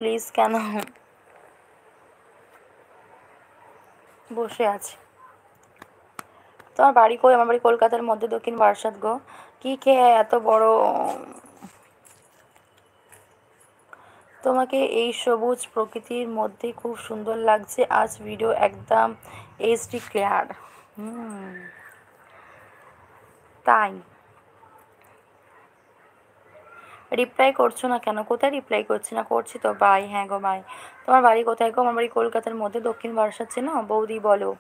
Please কেন বসে আছি? তোমার বাড়ি কই? আমার বাড়ি কলকাতার মধ্যে, দক্ষিণ বারাসাত গো। কি খেয়ে এত বড়? তোমাকে এই সবুজ প্রকৃতির মধ্যে খুব সুন্দর লাগছে আজ, ভিডিও একদম এইচডি ক্লিয়ার। তাই রিপ্লাই করছো না কেন? কোথায় রিপ্লাই করছি না? করছি তো, বাই। হ্যাঁ গো বাই। তোমার বাড়ি কোথায় গো? আমার বাড়ি কলকাতার মধ্যে, দক্ষিণ বারাসাত চেনো? বৌদি বলো।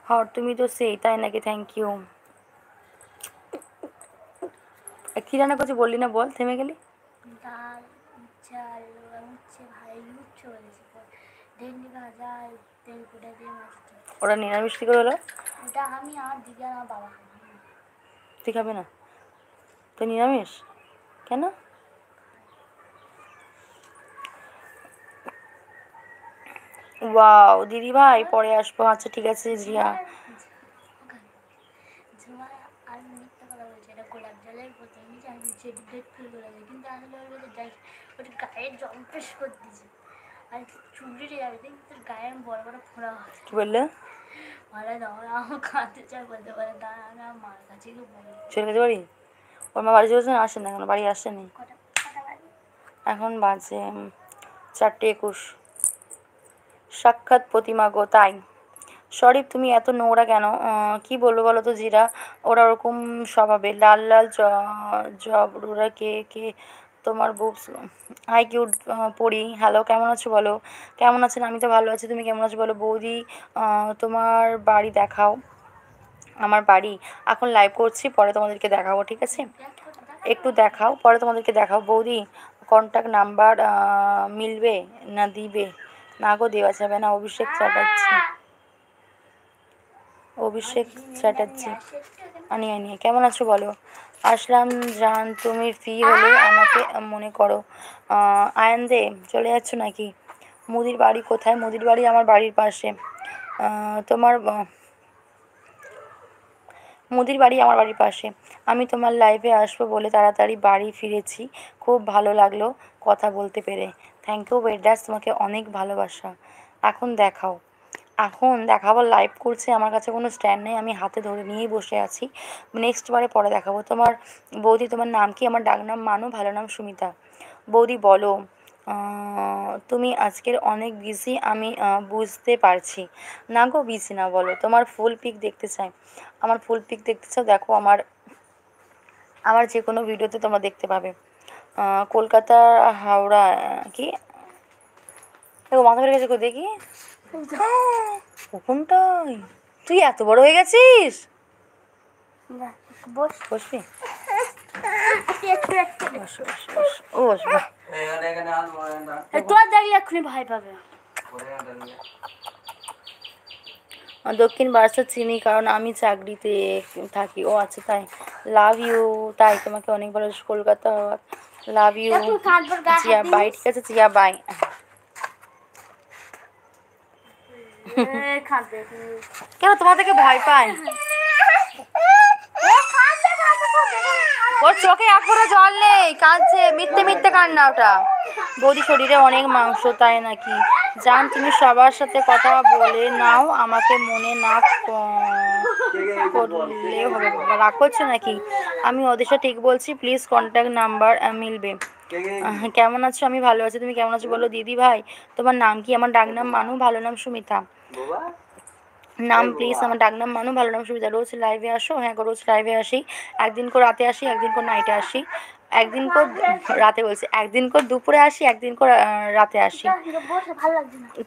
হ্যাঁ তুমি তো সেই, তাই নাকি? Thank you. কী রান্না করছি বললি না, বল, থেমে গেলি। ডাল, উচ্ছে, আলু, উচ্ছে ভাই, উচ্ছে বলেছি, ভেন্ডি ভাজা, তেল কুটে দিয়ে মাছ। ওরা নিরামিষ কী করে হলো? ওটা আমি আর দিদি আর বাবা খাবো। তুই খাবে না? তুই নিরামিষ কেন? ওয়াও দিদি ভাই, পরে আসবো। আচ্ছা ঠিক আছে জিয়া। ঝুমা আর মিথ্যা কথা বলছে, এটা গোলাপ জলের বোতল নিচে আমি নিচে ডেট ফিল করে দিই, কিন্তু আসলে ওর মধ্যে যাই ওটা গায়ে জল পেশ করে দিয়েছে আর চুবড়িতে যাবে, দেখি তোর গায়ে আমি বড় বড় ফোঁড়া হয়। কি বললে? ভালো দাও, আমার কাঁদতে চাই বলতে পারে, দাঁড়া আমি আমার মার কাছে গিয়ে বলি। চলে গেছে বাড়ি? ওর মা বাড়ি চলেছে না? আসেন না এখন, বাড়ি আসেনি। কটা কটা বাজে? এখন বাজে 4:21। সাক্ষাৎ প্রতিমা গো, তাই? সরি তুমি এত নোংরা কেন? কি বলবো বলো তো জিরা, ওরা ওরকম স্বভাবে। লাল লাল জবরুরা কে কে তোমার বুবস। হাই কিউট পড়ি, হ্যালো কেমন আছো বলো। কেমন আছেন? আমি তো ভালো আছি, তুমি কেমন আছো বলো। বৌদি তোমার বাড়ি দেখাও। আমার বাড়ি এখন লাইভ করছি, পরে তোমাদেরকে দেখাবো, ঠিক আছে? একটু দেখাও, পরে তোমাদেরকে দেখাও। বৌদি কন্ট্যাক্ট নাম্বার মিলবে না দিবে? না গো দেওয়া যাবে না। অভিষেক চ্যাটার্জি, অভিষেক চ্যাটার্জি। আনিয়ে কেমন আছো বলো। আসলাম জান, তুমি ফ্রি হলে আমাকে মনে করো। আয়ান দে, চলে যাচ্ছ নাকি? মুদির বাড়ি কোথায়? মুদির বাড়ি আমার বাড়ির পাশে। তোমার মুদির বাড়ি আমার বাড়ির পাশে। আমি তোমার লাইভে আসবো বলে তাড়াতাড়ি বাড়ি ফিরেছি, খুব ভালো লাগলো কথা বলতে পেরে। থ্যাংক ইউ বেডাস, তোমাকে অনেক ভালোবাসা। এখন দেখাও। এখন দেখাবো, লাইভ করছে, আমার কাছে কোনো স্ট্যান্ড নেই, আমি হাতে ধরে নিয়েই বসে আছি। নেক্সট বারে পরে দেখাবো। তোমার বৌদি তোমার নাম কি? আমার ডাক নাম মানু, ভালো নাম সুমিতা। বৌদি বলো, তুমি আজকের অনেক বিজি, আমি বুঝতে পারছি। না গো বিজি না, বলো তোমার ফুল পিক দেখতে চাই। আমার ফুল পিক দেখতে চাও? দেখো আমার আমার যে কোনো ভিডিওতে তোমরা দেখতে পাবে। কলকাতা হাওড়া কি দেখো, মাথা বেড়ে গেছে গো, দেখি কোনটাই। তুই এত বড় হয়ে গেছিস? বসবি? ও বসবো। তোর দাঁড়িয়ে এক্ষুনি ভয় পাবে। দক্ষিণ বারাসাত চিনি, কারণ আমি চাকরিতে থাকি। ও আচ্ছা তাই। Love you. তাই তোমাকে অনেক ভালো। Kolkata love you Jiya bye. ঠিক আছে জিয়া বাই। কেন তোমার থেকে ভয় পায়? ওর চোখে এক ফোঁটা জল নেই, কাঁদছে, মিথ্যে মিথ্যে কান্না ওটা। বৌদি শরীরে অনেক মাংস, তাই নাকি? জান তুমি সবার সাথে কথা বলে নাও, আমাকে মনে না করলে হবে। রাগ করছো নাকি? আমি ওদেশা ঠিক বলছি, প্লিজ কন্ট্যাক্ট নাম্বার মিলবে। কেমন আছো? আমি ভালো আছি, তুমি কেমন আছো বলো। দিদি ভাই তোমার নাম কি? আমার ডাক নাম মানু, ভালো নাম সুমিতা। নাম প্লিজ, আমার ডাক নাম মানু, ভালো নাম সুবিধা। রোজ লাইভে আসো? হ্যাঁ গো রোজ লাইভে আসি, একদিন করে রাতে আসি, একদিন করে নাইটে আসি, একদিন করে রাতে বলছি, একদিন করে দুপুরে আসি, একদিন করে রাতে আসি।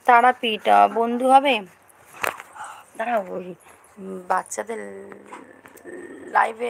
তারাপীঠ বন্ধু হবে? দাঁড়াও ওই বাচ্চাদের লাইভে